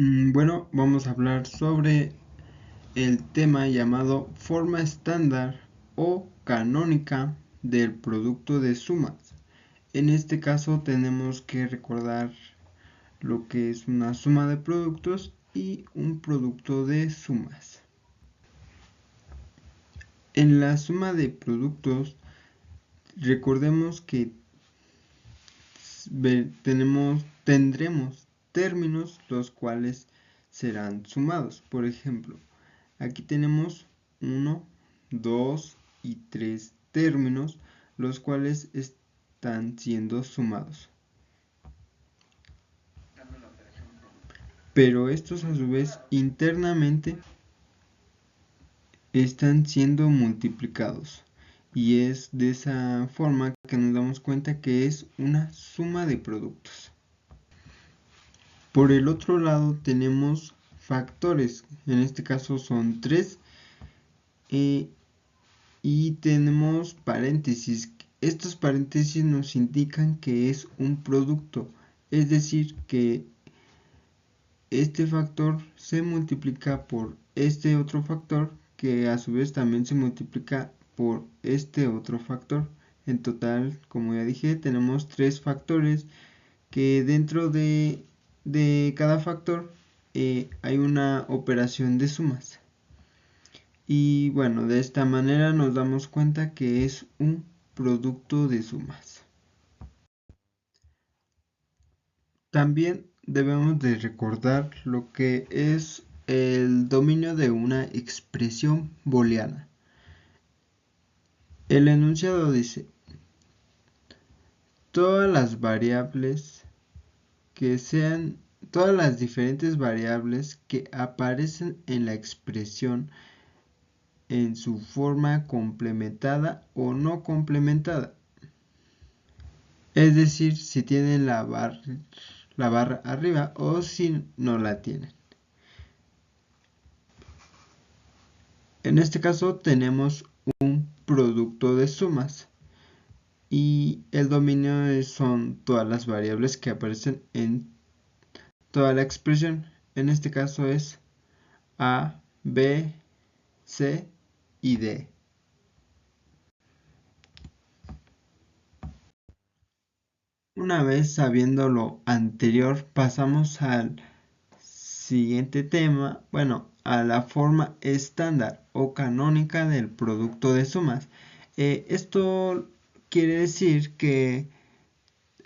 Bueno, vamos a hablar sobre el tema llamado forma estándar o canónica del producto de sumas. En este caso tenemos que recordar lo que es una suma de productos y un producto de sumas. En la suma de productos, recordemos que tendremos términos los cuales serán sumados. Por ejemplo, aquí tenemos 1, 2 y 3 términos, los cuales están siendo sumados. Pero estos a su vez internamente están siendo multiplicados. Y es de esa forma que nos damos cuenta que es una suma de productos. Por el otro lado tenemos factores, en este caso son 3, y tenemos paréntesis. Estos paréntesis nos indican que es un producto, es decir, que este factor se multiplica por este otro factor, que a su vez también se multiplica por este otro factor. En total, como ya dije, tenemos 3 factores que dentro de cada factor hay una operación de sumas. Y bueno, de esta manera nos damos cuenta que es un producto de sumas. También debemos de recordar lo que es el dominio de una expresión booleana. El enunciado dice: todas las variables que sean, todas las diferentes variables que aparecen en la expresión en su forma complementada o no complementada. Es decir, si tienen la barra arriba o si no la tienen. En este caso tenemos un producto de sumas y el dominio son todas las variables que aparecen en toda la expresión. En este caso es A, B, C y D. Una vez sabiendo lo anterior, pasamos al siguiente tema, a la forma estándar o canónica del producto de sumas. Esto quiere decir que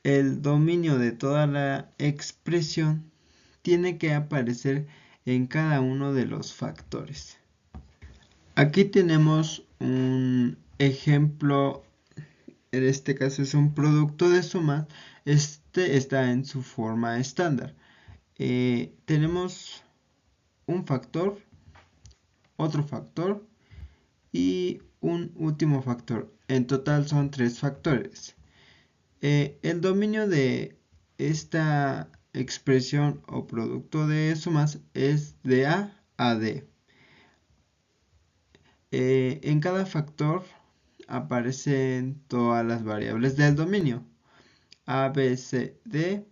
el dominio de toda la expresión tiene que aparecer en cada uno de los factores. Aquí tenemos un ejemplo. En este caso es un producto de sumas. Este está en su forma estándar. Tenemos un factor, otro factor y un último factor. En total son 3 factores. El dominio de esta expresión o producto de sumas es de A a D. En cada factor aparecen todas las variables del dominio: A, B, C, D,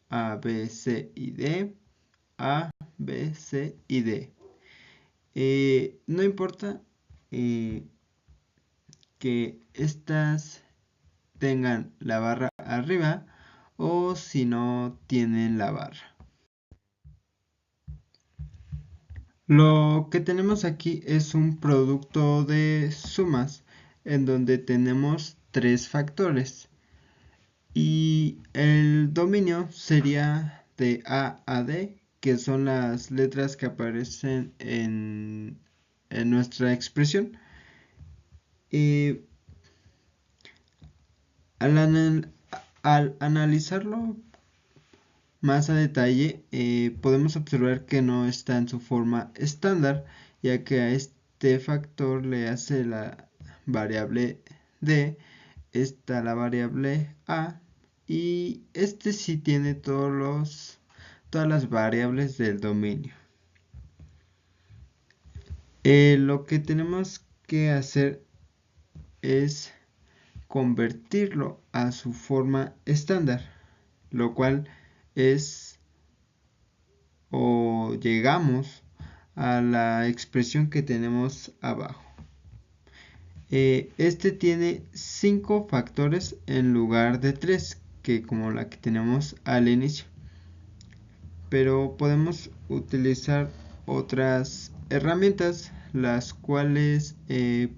A, B, C y D, A, B, C y D. No importa que estas tengan la barra arriba o si no tienen la barra. Lo que tenemos aquí es un producto de sumas en donde tenemos 3 factores y el dominio sería de A a D, que son las letras que aparecen en nuestra expresión. Al analizarlo más a detalle, podemos observar que no está en su forma estándar, ya que a este factor le hace la variable D, está la variable A, y este sí tiene todas las variables del dominio. Lo que tenemos que hacer es convertirlo a su forma estándar, lo cual es llegamos a la expresión que tenemos abajo. Este tiene 5 factores en lugar de 3, que como la que tenemos al inicio. Pero podemos utilizar otras herramientas, las cuales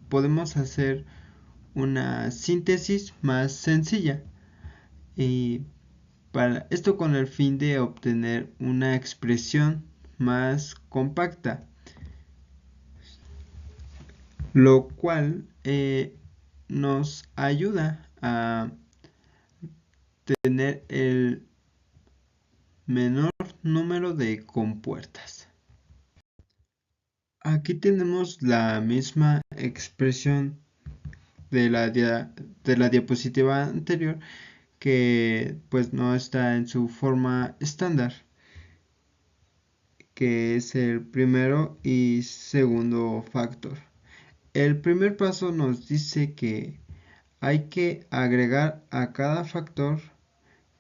podemos hacer una síntesis más sencilla. Y para esto con el fin de obtener una expresión más compacta, lo cual nos ayuda a tener el menor número de compuertas. Aquí tenemos la misma expresión de la diapositiva anterior, que pues no está en su forma estándar, que es el primero y segundo factor. El primer paso nos dice que hay que agregar a cada factor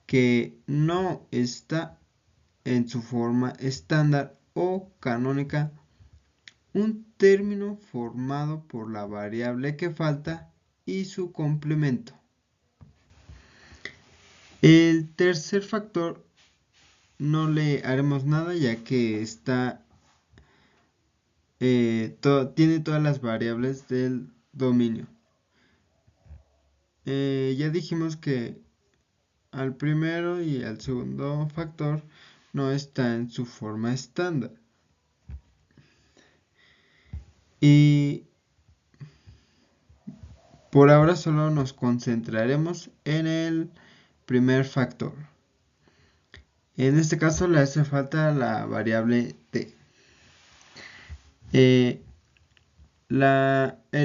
que no está en su forma estándar o canónica un término formado por la variable que falta y su complemento. El tercer factor no le haremos nada, ya que está tiene todas las variables del dominio. Ya dijimos que al primero y al segundo factor no está en su forma estándar. Y por ahora solo nos concentraremos en el primer factor. En este caso le hace falta la variable t. El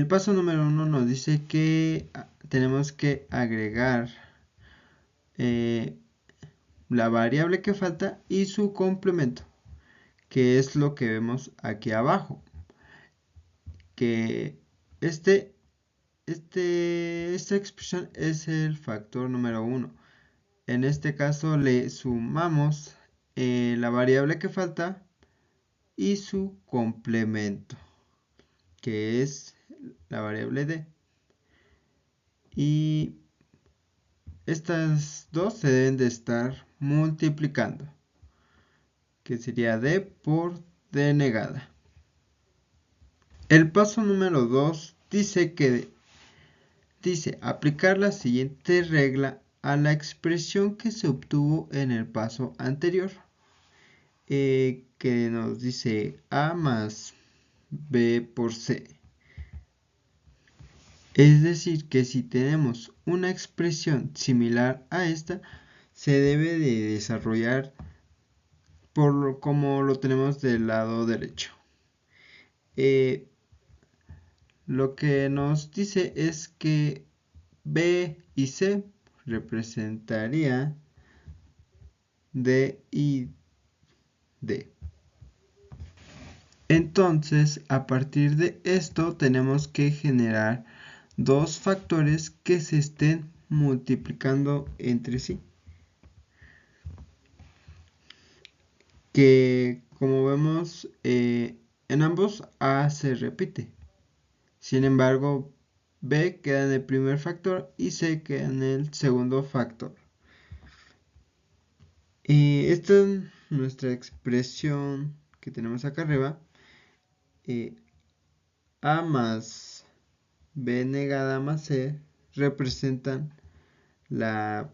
paso número 1 nos dice que tenemos que agregar la variable que falta y su complemento, que es lo que vemos aquí abajo, que esta expresión es el factor número 1. En este caso le sumamos la variable que falta y su complemento, que es la variable d. Y estas dos se deben de estar multiplicando, que sería d por d negada. El paso número 2 dice aplicar la siguiente regla a la expresión que se obtuvo en el paso anterior, que nos dice a más b por c. Es decir, que si tenemos una expresión similar a esta, se debe de desarrollar como lo tenemos del lado derecho. Lo que nos dice es que b y c representaría d y d. Entonces, a partir de esto tenemos que generar dos factores que se estén multiplicando entre sí, que como vemos en ambos a se repite. Sin embargo, b queda en el primer factor y c queda en el segundo factor. Y esta es nuestra expresión que tenemos acá arriba. A más b negada más c representan lo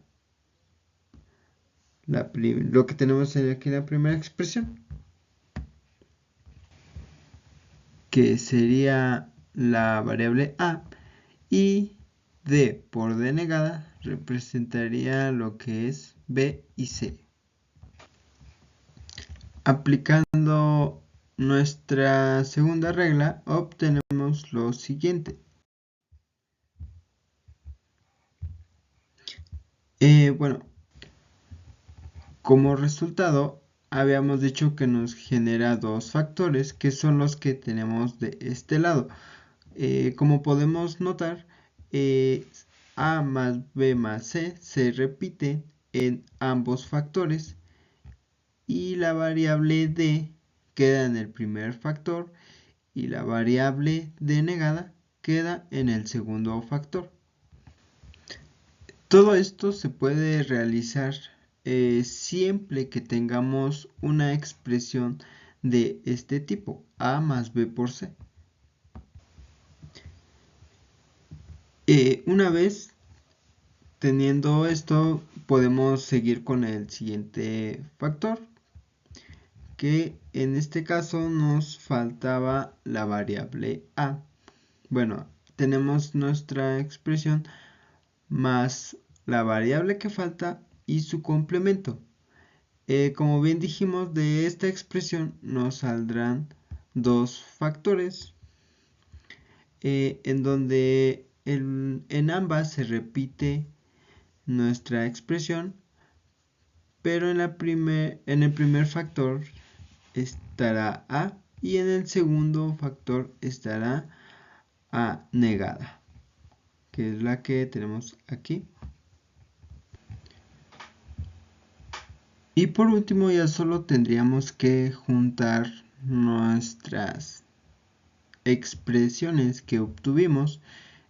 que tenemos aquí en la primera expresión, que sería la variable a, y d por d negada representaría lo que es b y c. Aplicando nuestra segunda regla, obtenemos lo siguiente. Bueno, como resultado, habíamos dicho que nos genera dos factores, que son los que tenemos de este lado. Como podemos notar, a más b más c se repite en ambos factores y la variable d queda en el primer factor y la variable denegada queda en el segundo factor. Todo esto se puede realizar siempre que tengamos una expresión de este tipo, a más b por c. Una vez teniendo esto, podemos seguir con el siguiente factor, que en este caso nos faltaba la variable a. Bueno, tenemos nuestra expresión más la variable que falta y su complemento. Como bien dijimos, de esta expresión nos saldrán dos factores en donde en ambas se repite nuestra expresión, pero en el primer factor estará a y en el segundo factor estará a negada, que es la que tenemos aquí. Y por último ya solo tendríamos que juntar nuestras expresiones que obtuvimos.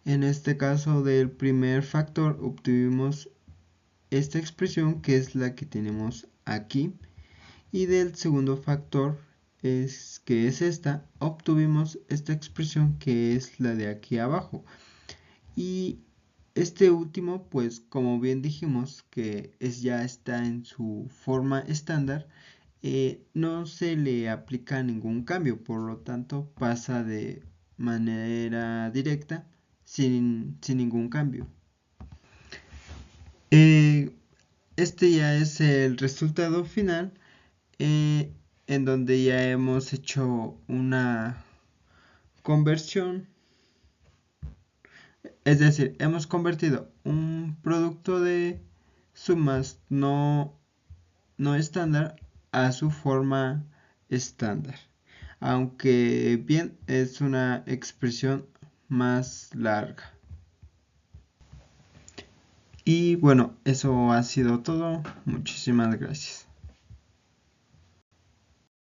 En este caso del primer factor obtuvimos esta expresión que es la que tenemos aquí, y del segundo factor que es esta, obtuvimos esta expresión que es la de aquí abajo. Y este último, pues como bien dijimos que ya está en su forma estándar, no se le aplica ningún cambio, por lo tanto pasa de manera directa sin ningún cambio. Este ya es el resultado final, en donde ya hemos hecho una conversión. Es decir, hemos convertido un producto de sumas no estándar a su forma estándar. Aunque bien es una expresión más larga. Y bueno, eso ha sido todo. Muchísimas gracias.